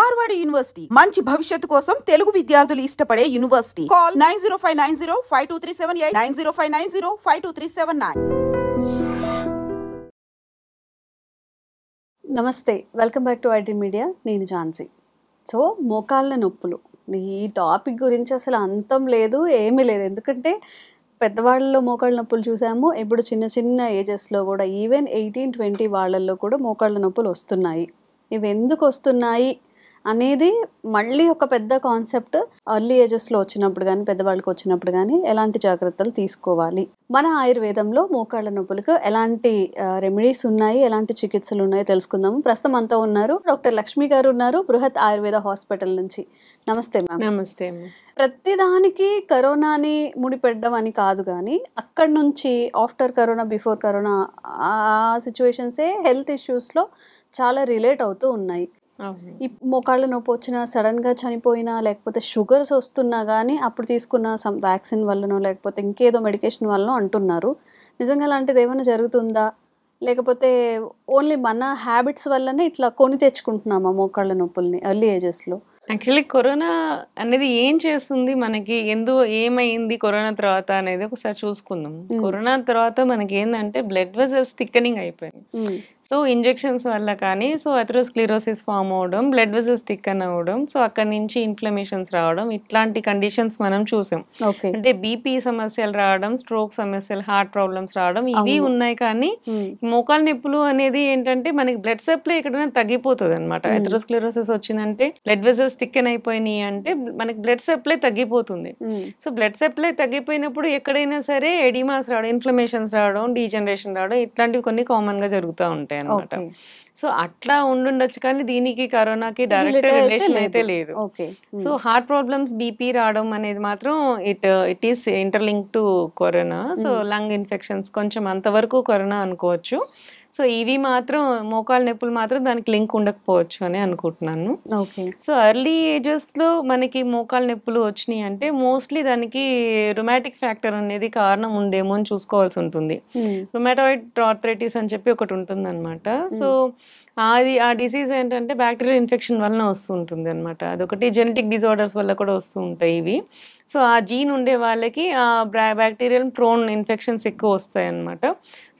Marwadi university మంచి భవిష్యత్తు కోసం తెలుగు విద్యార్థులు ఇష్టపడే యూనివర్సిటీ. కాల్ 9059052378 9059052379. నమస్తే, welcome back to IT media. నేను ఝాన్సీ. సో మోకాళ్ళ నొప్పులు, ఈ టాపిక్ గురించి అసలు అంతం లేదు, ఏమీ లేదు. ఎందుకంటే పెద్దవాళ్ళలో మోకాళ్ళ నొప్పులు చూసాము, ఇప్పుడు చిన్న చిన్న ఏజెస్లో కూడా ఈవెన్ 18-20 వాళ్ళల్లో కూడా మోకాళ్ళ నొప్పులు వస్తున్నాయి. ఇవి ఎందుకు వస్తున్నాయి అనేది మళ్ళీ ఒక పెద్ద కాన్సెప్ట్. ఎర్లీ ఏజెస్లో వచ్చినప్పుడు కానీ పెద్దవాళ్ళకి వచ్చినప్పుడు కానీ ఎలాంటి జాగ్రత్తలు తీసుకోవాలి, మన ఆయుర్వేదంలో మోకాళ్ళ నొప్పులకు ఎలాంటి రెమెడీస్ ఉన్నాయి, ఎలాంటి చికిత్సలు ఉన్నాయో తెలుసుకుందాము. ప్రస్తుతం అంతా ఉన్నారు డాక్టర్ లక్ష్మి గారు ఉన్నారు, బృహత్ ఆయుర్వేద హాస్పిటల్ నుంచి. నమస్తే మ్యామ్. నమస్తే. ప్రతిదానికి కరోనాని ముడిపెట్టడం అని కాదు, కానీ అక్కడ నుంచి ఆఫ్టర్ కరోనా, బిఫోర్ కరోనా ఆ సిచ్యువేషన్సే హెల్త్ ఇష్యూస్లో చాలా రిలేట్ అవుతూ ఉన్నాయి. ఈ మోకాళ్ళ నొప్పి వచ్చినా, సడన్గా చనిపోయినా, లేకపోతే షుగర్స్ వస్తున్నా కానీ అప్పుడు తీసుకున్న సమ్ వ్యాక్సిన్ వల్లనో లేకపోతే ఇంకేదో మెడికేషన్ వల్లనో అంటున్నారు. నిజంగా అలాంటిది ఏమైనా జరుగుతుందా, లేకపోతే ఓన్లీ మన హ్యాబిట్స్ వల్లనే ఇట్లా కొని తెచ్చుకుంటున్నామా మోకాళ్ళ నొప్పుల్ని ఎర్లీ ఏజెస్లో? యాక్చువల్లీ కరోనా అనేది ఏం చేస్తుంది మనకి, ఏమైంది కరోనా తర్వాత అనేది ఒకసారి చూసుకుందాం. కరోనా తర్వాత మనకి ఏంటంటే బ్లడ్ వెజల్స్ థిక్కనింగ్ అయిపోయింది. సో ఇంజెక్షన్స్ వల్ల కానీ, సో అథెరోస్క్లెరోసిస్ ఫామ్ అవడం, బ్లడ్ వెజల్స్ థిక్కన్ అవ్వడం, సో అక్కడి నుంచి ఇన్ఫ్లమేషన్స్ రావడం, ఇట్లాంటి కండిషన్స్ మనం చూసాం. అంటే బీపీ సమస్యలు రావడం, స్ట్రోక్ సమస్యలు, హార్ట్ ప్రాబ్లమ్స్ రావడం, ఇవి ఉన్నాయి. కానీ మోకాళ్ళ నొప్పులు అనేది ఏంటంటే మనకి బ్లడ్ సప్లై ఎక్కడైనా తగ్గిపోతుంది అనమాట. అథెరోస్క్లెరోసిస్ వచ్చిందంటే బ్లడ్ వెజల్స్ థిక్కన్ అయిపోయినాయి అంటే మనకి బ్లడ్ సప్లై తగ్గిపోతుంది. సో బ్లడ్ సప్లై తగ్గిపోయినప్పుడు ఎక్కడైనా సరే ఎడిమాస్ రావడం, ఇన్ఫ్లమేషన్స్ రావడం, డీజనరేషన్ రావడం, ఇట్లాంటివి కొన్ని కామన్ గా జరుగుతూ ఉంటాయి అన్నమాట. సో అట్లా ఉండుండొచ్చు, కానీ దీనికి కరోనాకి డైరెక్ట్ రిలేషన్ అయితే లేదు. సో హార్ట్ ప్రాబ్లమ్స్, బీపీ రావడం అనేది మాత్రం it is interlink to corona. So lung infections కొంచెం అంతవరకు కరోనా అనుకోవచ్చు. సో ఇవి మాత్రం మోకాళ్ళ నొప్పులు మాత్రం దానికి లింక్ ఉండకపోవచ్చు అని అనుకుంటున్నాను. సో ఎర్లీ ఏజెస్లో మనకి మోకాళ్ళ నొప్పులు వచ్చినాయి అంటే మోస్ట్లీ దానికి రుమాటిక్ ఫ్యాక్టర్ అనేది కారణం ఉందేమో అని చూసుకోవాల్సి ఉంటుంది. రుమాటాయిడ్ ఆర్థరైటిస్ అని చెప్పి ఒకటి ఉంటుంది అనమాట. సో ఆ డిసీజ్ ఏంటంటే బ్యాక్టీరియల్ ఇన్ఫెక్షన్ వలన వస్తుంటుంది అనమాట. అదొకటి జెనెటిక్ డిజార్డర్స్ వల్ల కూడా వస్తూ ఉంటాయి ఇవి. సో ఆ జీన్ ఉండే వాళ్ళకి ఆ బ్యాక్టీరియల్ ప్రోన్ ఇన్ఫెక్షన్స్ ఎక్కువ వస్తాయి అన్నమాట.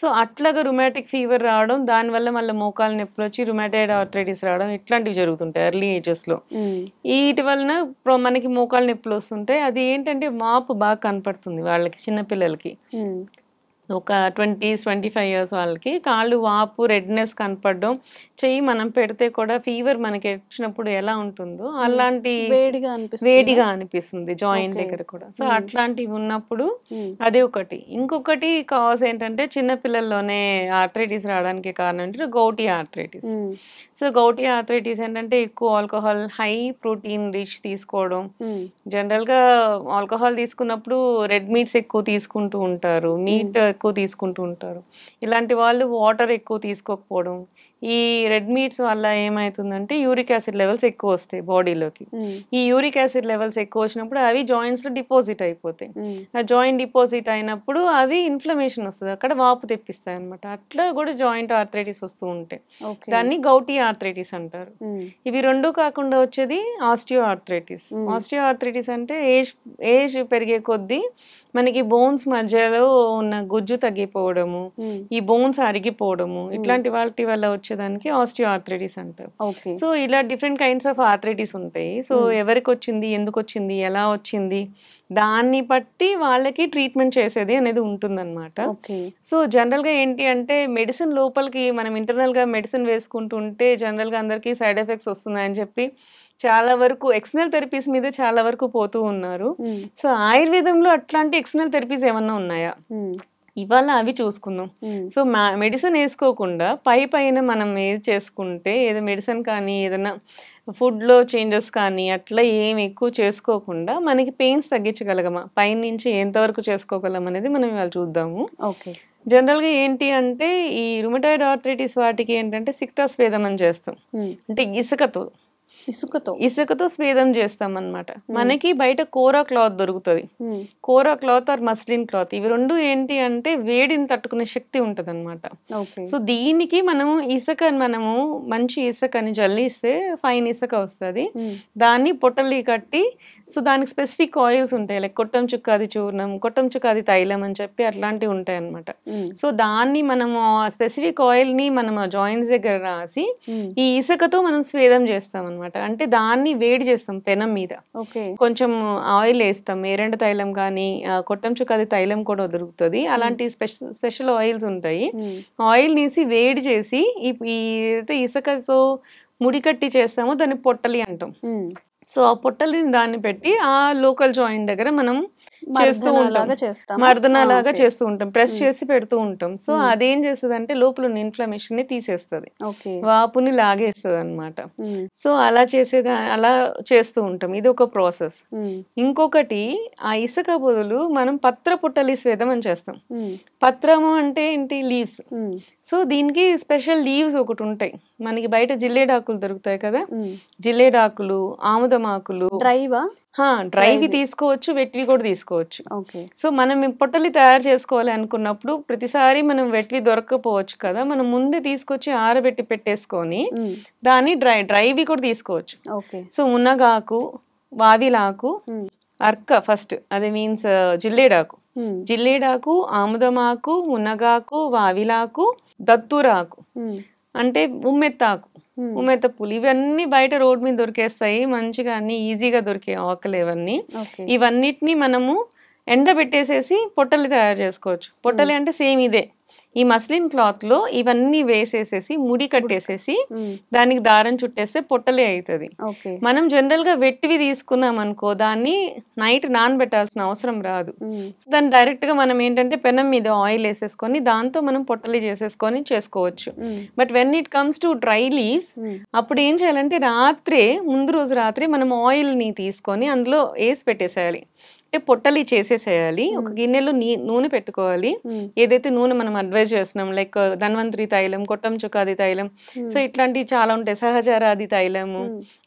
సో అట్లాగా రుమాటిక్ ఫీవర్ రావడం, దానివల్ల మళ్ళీ మోకాళ్ళ నొప్పులు వచ్చి రుమాటాయిడ్ ఆర్థరైటిస్ రావడం, ఇట్లాంటివి జరుగుతుంటాయి ఎర్లీ ఏజెస్లో. వీటి వలన మనకి మోకాళ్ళ నొప్పులు వస్తుంటాయి. అది ఏంటంటే వాపు బాగా కనపడుతుంది వాళ్ళకి, చిన్నపిల్లలకి. ఒక 20-25 years వాళ్ళకి కాళ్ళు వాపు, రెడ్నెస్ కనపడడం, చెయ్యి మనం పెడితే కూడా ఫీవర్ మనకి వచ్చినప్పుడు ఎలా ఉంటుందో అలాంటి వేడిగా అనిపిస్తుంది జాయింట్ దగ్గర కూడా. సో అట్లాంటివి ఉన్నప్పుడు అదే ఒకటి. ఇంకొకటి కాజ్ ఏంటంటే చిన్నపిల్లల్లోనే ఆర్థరైటిస్ రావడానికి కారణం ఏంటంటే gouty arthritis. So gouty arthritis ఏంటంటే ఎక్కువ ఆల్కహాల్, హై ప్రోటీన్ రిచ్ తీసుకోవడం. జనరల్ గా ఆల్కహాల్ తీసుకున్నప్పుడు రెడ్ మీట్స్ ఎక్కువ తీసుకుంటూ ఉంటారు, మీట్ ఎక్కువ తీసుకుంటూ ఉంటారు. ఇలాంటి వాళ్ళు వాటర్ ఎక్కువ తీసుకోకపోవడం, ఈ రెడ్ మీట్స్ వల్ల ఏమవుతుందంటే యూరిక్ యాసిడ్ లెవెల్స్ ఎక్కువ వస్తాయి బాడీలోకి. ఈ యూరిక్ యాసిడ్ లెవెల్స్ ఎక్కువ వచ్చినప్పుడు అవి జాయింట్స్ లో డిపాజిట్ అయిపోతాయి. ఆ జాయింట్ డిపాజిట్ అయినప్పుడు అవి ఇన్ఫ్లమేషన్ వస్తుంది, అక్కడ వాపు తెప్పిస్తాయి అనమాట. అట్లా కూడా జాయింట్ ఆర్థరైటిస్ వస్తూ ఉంటాయి. దాన్ని గౌటీ ఆర్థరైటిస్ అంటారు. ఇవి రెండు కాకుండా వచ్చేది ఆస్టియో ఆర్థరైటిస్. ఆస్టియో ఆర్థరైటిస్ అంటే ఏజ్ పెరిగే కొద్దీ మనకి బోన్స్ మధ్యలో ఉన్న గుజ్జు తగ్గిపోవడము, ఈ బోన్స్ అరిగిపోవడము, ఇట్లాంటి వాటి వల్ల వచ్చేదానికి ఆస్టియో ఆర్థరైటిస్ అంటారు. సో ఇలా డిఫరెంట్ కైండ్స్ ఆఫ్ ఆర్థరైటిస్ ఉంటాయి. సో ఎవరికి వచ్చింది, ఎందుకు వచ్చింది, ఎలా వచ్చింది, దాన్ని బట్టి వాళ్ళకి ట్రీట్మెంట్ చేసేది అనేది ఉంటుందన్నమాట. సో జనరల్ గా ఏంటి అంటే మెడిసిన్ లోపలికి మనం ఇంటర్నల్ గా మెడిసిన్ వేసుకుంటూ ఉంటే జనరల్ గా అందరికి సైడ్ ఎఫెక్ట్స్ వస్తున్నాయని చెప్పి చాలా వరకు ఎక్స్టర్నల్ థెరపీస్ మీద చాలా వరకు పోతూ ఉన్నారు. సో ఆయుర్వేదంలో అట్లాంటి ఎక్స్టర్నల్ థెరపీస్ ఏమన్నా ఉన్నాయా, ఇవాళ అవి చూసుకుందాం. సో మెడిసిన్ వేసుకోకుండా పైన మనం ఏది చేసుకుంటే, ఏదో మెడిసిన్ కానీ ఏదైనా ఫుడ్లో చేంజెస్ కానీ అట్లా ఏం ఎక్కువ చేసుకోకుండా మనకి పెయిన్స్ తగ్గించగలగమా, పైనుంచి ఎంతవరకు చేసుకోగలం అనేది మనం ఇవాళ చూద్దాము. జనరల్గా ఏంటి అంటే ఈ రుమటాయిడ్ ఆర్థరైటిస్ వాటికి ఏంటంటే సిక్తాస్వేదం అని చేస్తాం, అంటే ఇసుకతో ఇసుకతో స్వేదం చేస్తాం అన్నమాట. మనకి బయట కోరా క్లాత్ దొరుకుతుంది, కోరా క్లాత్ ఆర్ మస్లిన్ క్లాత్. ఇవి రెండు ఏంటి అంటే వేడిని తట్టుకునే శక్తి ఉంటది అనమాట. సో దీనికి మనము మనము మంచి ఇసుకని జల్లిస్తే ఫైన్ ఇసుక వస్తుంది. దాన్ని పొట్టలి కట్టి, సో దానికి స్పెసిఫిక్ ఆయిల్స్ ఉంటాయి, లైక్ కొట్టం చుక్కాది చూర్ణం, కొట్టం చుక్కాది తైలం అని చెప్పి అట్లాంటివి ఉంటాయి అనమాట. సో దాన్ని మనము స్పెసిఫిక్ ఆయిల్ ని మనం జాయింట్స్ దగ్గర రాసి ఈ ఇసుకతో మనం స్వేదం చేస్తాం అనమాట. అంటే దాన్ని వేడి చేస్తాం పెనం మీద, కొంచెం ఆయిల్ వేస్తాం, ఏరెండు తైలం కానీ కొట్టం చుక్కాది తైలం కూడా దొరుకుతుంది. అలాంటి స్పెషల్ ఆయిల్స్ ఉంటాయి. ఆయిల్ నీసి వేడి చేసి ఈ ఇసుకతో ముడికట్టి చేస్తామో దాన్ని పొట్టలి అంటాం. సో ఆ పొట్టలిని దాన్ని పెట్టి ఆ లోకల్ జాయింట్ దగ్గర మనం చేస్తూ ఉంటాం, మర్దనలాగా చేస్తూ ఉంటాం, ప్రెస్ చేసి పెడుతూ ఉంటాం. సో అదేం చేస్తుంది అంటే లోపల ఉన్న ఇన్ఫ్లమేషన్ ని తీసేస్తుంది, వాపుని లాగేస్తుంది అనమాట. సో అలా చేస్తూ ఉంటాం. ఇది ఒక ప్రాసెస్. ఇంకొకటి, ఆ ఇసుక బదులు మనం పత్ర పొట్టలి స్వేదం అని చేస్తాం. పత్రము అంటే ఏంటి? లీవ్స్. సో దీనికి స్పెషల్ లీవ్స్ ఒకటి ఉంటాయి మనకి. బయట జిల్లేడాకులు దొరుకుతాయి కదా, జిల్లేడాకులు, ఆముదమాకులు, డ్రైవి తీసుకోవచ్చు, వెట్వి కూడా తీసుకోవచ్చు. సో మనం పొట్టలి తయారు చేసుకోవాలి అనుకున్నప్పుడు ప్రతిసారి మనం వెట్వి దొరకకపోవచ్చు కదా, మనం ముందే తీసుకొచ్చి ఆరబెట్టి పెట్టేసుకొని దాన్ని డ్రైవి కూడా తీసుకోవచ్చు. సో మునగాకు, వావిలాకు, అర్క ఫస్ట్, అది మీన్స్ జిల్లేడాకు, ఆముదమాకు, మునగాకు, వావిలాకు, దత్తూరాకు అంటే ఉమ్మెత్తాకు, ఉమ్మెత్త పూలు. ఇవన్నీ బయట రోడ్ మీద దొరికేస్తాయి మంచిగా, అన్ని ఈజీగా దొరికే ఆకులు ఇవన్నీ. ఇవన్నిటిని మనము ఎండబెట్టేసేసి పొట్టలు తయారు చేసుకోవచ్చు. పొట్టలి అంటే సేమ్ ఇదే, ఈ మస్లిన్ క్లాత్ లో ఇవన్నీ వేసేసేసి ముడి కట్టేసేసి దానికి దారం చుట్టేస్తే పొట్టలే అవుతుంది. మనం జనరల్ గా వెట్టివి తీసుకున్నాం అనుకో, దాన్ని నైట్ నానబెట్టాల్సిన అవసరం రాదు. దాన్ని డైరెక్ట్ గా మనం ఏంటంటే పెనం మీద ఆయిల్ వేసేసుకొని దాంతో మనం పొట్టలి చేసేసుకొని చేసుకోవచ్చు. But when it comes to dry leaves, అప్పుడు ఏం చేయాలంటే ముందు రోజు రాత్రి మనం ఆయిల్ ని తీసుకొని అందులో వేసి పెట్టేసేయాలి. అంటే పొట్టలి చేసేసేయాలి. ఒక గిన్నెలో నూనె పెట్టుకోవాలి. ఏదైతే నూనె మనం అడ్వైజ్ చేస్తున్నాం, లైక్ ధన్వంతరి తైలం, కొట్టం చుక్కాది తైలం, సో ఇట్లాంటివి చాలా ఉంటాయి, సహచరాది తైలము,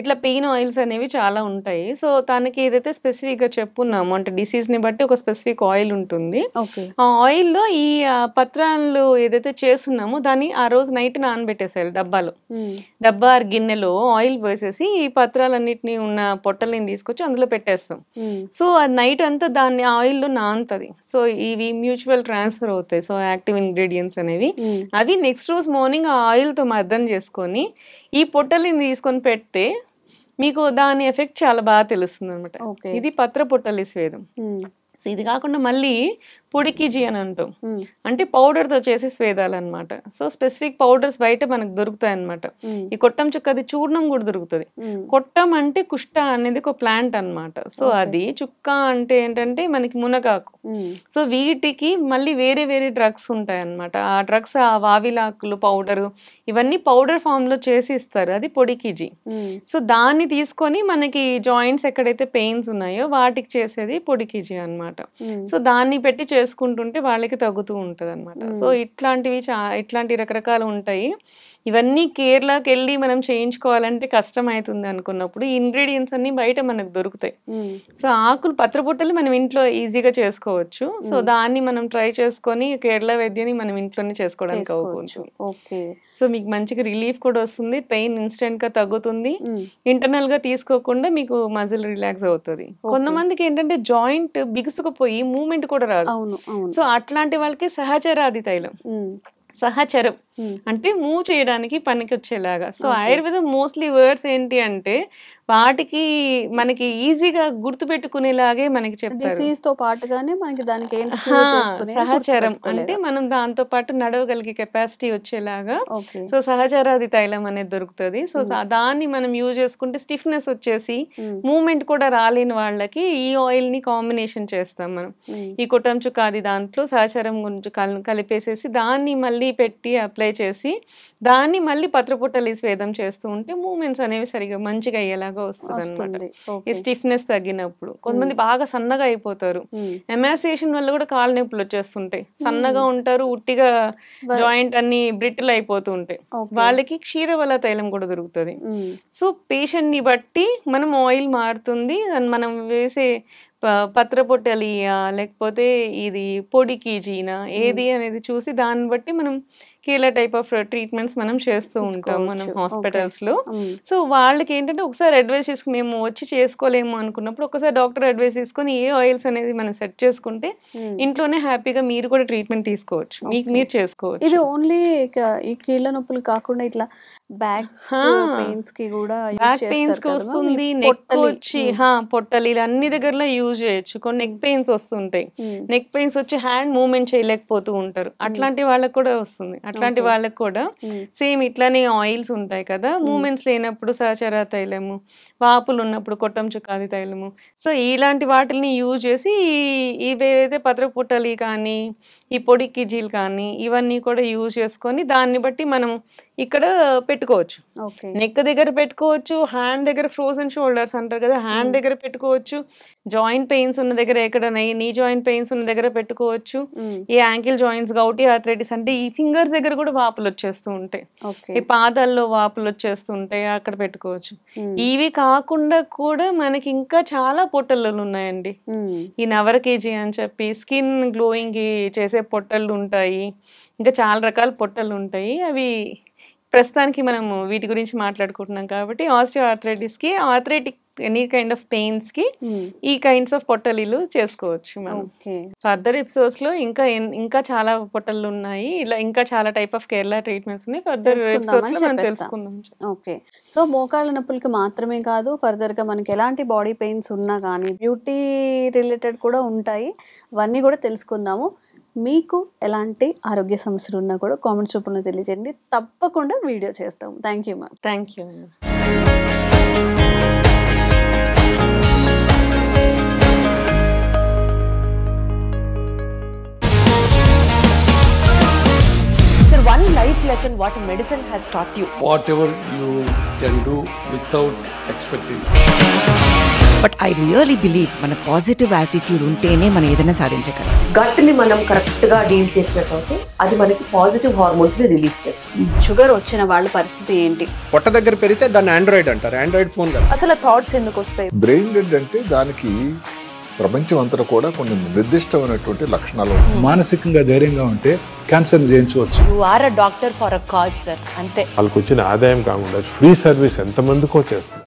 ఇట్లా పెయిన్ ఆయిల్స్ అనేవి చాలా ఉంటాయి. సో దానికి ఏదైతే స్పెసిఫిక్ గా చెప్పున్నాము అంటే డిసీజ్ ని బట్టి ఒక స్పెసిఫిక్ ఆయిల్ ఉంటుంది. ఆ ఆయిల్ లో ఈ పత్రాలు ఏదైతే చేస్తున్నామో దాన్ని ఆ రోజు నైట్ నానబెట్టేసేయాలి. డబ్బా గిన్నెలో ఆయిల్ వేసేసి ఈ పత్రాలన్నిటిని ఉన్న పొట్టల్ని తీసుకొచ్చి అందులో పెట్టేస్తాం. సో అది నైట్ అంతా దాన్ని ఆయిల్ లో నానుతుంది. సో ఇవి మ్యూచువల్ ట్రాన్స్ఫర్ అవుతాయి. సో యాక్టివ్ ఇంగ్రీడియంట్స్ అనేవి అవి నెక్స్ట్ రోజు మార్నింగ్ ఆ ఆయిల్ తో మర్దన చేసుకొని ఈ పొట్టలిని తీసుకొని పెడితే మీకు దాని ఎఫెక్ట్ చాలా బాగా తెలుస్తుంది అనమాట. ఇది పత్ర పొట్టలి స్వేదం. ఇది కాకుండా మళ్ళీ పొడికిజీ అని అంటాం, అంటే పౌడర్ తో చేసే స్వేదాలు అనమాట. సో స్పెసిఫిక్ పౌడర్స్ బయట మనకు దొరుకుతాయి అనమాట. ఈ కొట్టం చుక్కది చూర్ణం కూడా దొరుకుతుంది. కొట్టం అంటే కుష్ట అనేది ఒక ప్లాంట్ అనమాట. సో అది చుక్క అంటే ఏంటంటే మనకి మునగాకు. సో వీటికి మళ్ళీ వేరే వేరే డ్రగ్స్ ఉంటాయి అనమాట. ఆ డ్రగ్స్, ఆ వావిలాకులు పౌడర్, ఇవన్నీ పౌడర్ ఫామ్ లో చేసి ఇస్తారు, అది పొడికిజీ. సో దాన్ని తీసుకొని మనకి జాయింట్స్ ఎక్కడైతే పెయిన్స్ ఉన్నాయో వాటికి చేసేది పొడికిజీ అనమాట. సో దాన్ని పెట్టి చేసుకుంటుంటే వాళ్ళకి తగ్గుతూ ఉంటది అనమాట. సో ఇట్లాంటి రకరకాలు ఉంటాయి. ఇవన్నీ కేరళకి వెళ్ళి మనం చేయించుకోవాలంటే కష్టం అవుతుంది అనుకున్నప్పుడు ఈ ఇంగ్రీడియంట్స్ అన్ని బయట మనకు దొరుకుతాయి. సో ఆకులు, పత్రపుట్టలు మనం ఇంట్లో ఈజీగా చేసుకోవచ్చు. సో దాన్ని మనం ట్రై చేసుకొని కేరళ వైద్యాన్ని మనం ఇంట్లోనే చేసుకోవడానికి అవ్వచ్చు. సో మీకు మంచిగా రిలీఫ్ కూడా వస్తుంది, పెయిన్ ఇన్స్టెంట్ గా తగ్గుతుంది, ఇంటర్నల్ గా తీసుకోకుండా మీకు మజిల్ రిలాక్స్ అవుతుంది. కొంతమందికి ఏంటంటే జాయింట్ బిగుసుకుపోయి మూవ్మెంట్ కూడా రాదు. సో అట్లాంటి వాళ్ళకి సహచరాది తైలం, సహచరం అంటే మూవ్ చేయడానికి పనికి వచ్చేలాగా. సో ఆయుర్వేదం మోస్ట్లీ వర్డ్స్ ఏంటి అంటే వాటికి మనకి ఈజీగా గుర్తు పెట్టుకునేలాగే మనకి చెప్తారు. సహచరం అంటే మనం దాంతో పాటు నడవగలిగే కెపాసిటీ వచ్చేలాగా. సో సహచరాది తైలం అనేది దొరుకుతుంది. సో దాన్ని మనం యూజ్ చేసుకుంటే స్టిఫ్నెస్ వచ్చేసి మూవ్మెంట్ కూడా రాలేని వాళ్ళకి ఈ ఆయిల్ ని కాంబినేషన్ చేస్తాం మనం. ఈ కొట్టం చుక్కాది దాంట్లో సహచరం గురించి కలిపేసేసి దాన్ని మళ్ళీ పెట్టి అప్లై అప్లై చేసి దాన్ని మళ్ళీ పత్రపుట్టలి స్వేదం చేస్తూ ఉంటే మూమెంట్స్ అనేవి సరిగా మంచిగా అయ్యేలాగా వస్తుంది అనమాట. ఈ స్టిఫ్నెస్ తగ్గినప్పుడు కొంతమంది బాగా సన్నగా అయిపోతారు, ఎమాసియేషన్ వల్ల కూడా కాళ్ళ నొప్పులు వచ్చేస్తుంటాయి, సన్నగా ఉంటారు, ఉట్టిగా జాయింట్ అన్ని బ్రిటిల్ అయిపోతూ ఉంటాయి, వాళ్ళకి క్షీరవల్ల తైలం కూడా దొరుకుతుంది. సో పేషెంట్ ని బట్టి మనం ఆయిల్ మారుతుంది, మనం వేసే పత్రపొట్టలియా లేకపోతే ఇది పొడి కీజీనా ఏది అనేది చూసి దాన్ని బట్టి మనం కీలా టైప్ ఆఫ్ ట్రీట్మెంట్స్ మనం చేస్తూ ఉంటాం మనం హాస్పిటల్స్ లో. సో వాళ్ళకి ఏంటంటే ఒకసారి అడ్వైస్ చేసుకుని మేము వచ్చి చేసుకోలేము అనుకున్నప్పుడు ఒకసారి డాక్టర్ అడ్వైస్ తీసుకొని ఏ ఆయిల్స్ అనేది మనం సెట్ చేసుకుంటే ఇంట్లోనే హ్యాపీగా మీరు కూడా ట్రీట్మెంట్ తీసుకోవచ్చు, మీకు మీరు చేసుకోవచ్చు. ఇది ఓన్లీ ఈ కీళ్ళ నొప్పులు కాకుండా ఇట్లా బ్యాక్ పెయిన్స్ కి కూడా బ్యాక్ పెయిన్స్ కి వస్తుంది, నెక్ వచ్చి పొట్టలు ఇలా అన్ని దగ్గరలో యూజ్ చేయొచ్చు. కొన్ని నెక్ పెయిన్స్ వస్తుంటాయి, నెక్ పెయిన్స్ వచ్చి హ్యాండ్ మూవ్మెంట్ చేయలేకపోతూ ఉంటారు, అట్లాంటి వాళ్ళకి కూడా వస్తుంది. అట్లాంటి వాళ్ళకి కూడా సేమ్ ఇట్లానే ఆయిల్స్ ఉంటాయి కదా, మూమెంట్స్ లేనప్పుడు సహచర తైలము, వాపులు ఉన్నప్పుడు కొట్టం చుక్కాది తైలము, సో ఇలాంటి వాటిని యూజ్ చేసి ఇవేదైతే పత్రపుట్టలి కానీ ఈ పొడి కిజీలు కానీ ఇవన్నీ కూడా యూజ్ చేసుకొని దాన్ని బట్టి మనం ఇక్కడ పెట్టుకోవచ్చు. నెక్ దగ్గర పెట్టుకోవచ్చు, హ్యాండ్ దగ్గర ఫ్రోజన్ షోల్డర్స్ అంటారు కదా, హ్యాండ్ దగ్గర పెట్టుకోవచ్చు, జాయింట్ పెయిన్స్ ఉన్న దగ్గర ఎక్కడ నీ జాయింట్ పెయిన్స్ ఉన్న దగ్గర పెట్టుకోవచ్చు, ఈ యాంకిల్ జాయింట్స్ గౌటీ ఆర్థరైటిస్ అంటే ఈ ఫింగర్స్ దగ్గర కూడా వాపులు వచ్చేస్తూ ఉంటాయి, ఈ పాదాల్లో వాపులు వచ్చేస్తూ ఉంటాయి, అక్కడ పెట్టుకోవచ్చు. ఇవి కాకుండా కూడా మనకి ఇంకా చాలా పొట్టలు ఉన్నాయండి, ఈ నవర కేజీ అని చెప్పి స్కిన్ గ్లోయింగ్ కి చేసే పొట్టలు ఉంటాయి, ఇంకా చాలా రకాల పొట్టలు ఉంటాయి. అవి ప్రస్తుతానికి మనము వీటి గురించి మాట్లాడుకుంటున్నాం కాబట్టి ఆస్టియో ఆర్థరైటిస్ కి, arthritic any kind of pains కి ఈ కైండ్స్ ఆఫ్ పొట్టలీలు చేసుకోవచ్చు మనం. ఫర్దర్ ఎపిసోడ్స్ లో ఇంకా చాలా పొట్టలు ఉన్నాయి, ఇలా ఇంకా చాలా టైప్ ఆఫ్ కేరళ ట్రీట్మెంట్స్ ఉన్నాయి, ఫర్దర్ ఎపిసోడ్స్ లో మనం తెలుసుకుందాం. ఓకే, సో మోకాళ్ళ నొప్పులకి మాత్రమే కాదు, ఫర్దర్ గా మనకి ఎలాంటి బాడీ పెయిన్స్ ఉన్నా కానీ బ్యూటీ రిలేటెడ్ కూడా ఉంటాయి, అవన్నీ కూడా తెలుసుకుందాము. మీకు ఎలాంటి ఆరోగ్య సమస్యలు ఉన్నా కూడా కామెంట్స్ రూపంలో తెలియజేయండి, తప్పకుండా వీడియో చేస్తాము. Thank you ma'am. Thank you. One life lesson what medicine has taught you. Whatever you can do without expecting. But I really believe మన పాజిటివ్ యాటిట్యూడ్ ఉంటేనే మనం ఏదైనా సాధించగలం. గట్ ని మనం కరెక్ట్ గా డీల్ చేసినట్లయితే అది మనకి పాజిటివ్ హార్మోన్స్ ని రిలీజ్ చేస్తుంది. షుగర్ వచ్చిన వాళ్ళ పరిస్థితి ఏంటి? పొట్ట దగ్గర పెరిగితే దాన్ని ఆండ్రాయిడ్ అంటారు, ఆండ్రాయిడ్ ఫోన్ కదా. అసలు థాట్స్ ఎందుకు వస్తాయి? బ్రెయిన్ డెడ్ అంటే దానికి ప్రపంచం అంతా కూడా కొన్ని నిర్దిష్టమైనటువంటి లక్షణాలు. మానసికంగా ధైర్యంగా ఉంటే క్యాన్సర్ జయించవచ్చు. You are a doctor for a cause sir, అంతే. వాళ్ళకి వచ్చిన ఆదాయం కాకుండా ఫ్రీ సర్వీస్ ఎంతమందికో చేస్తారు.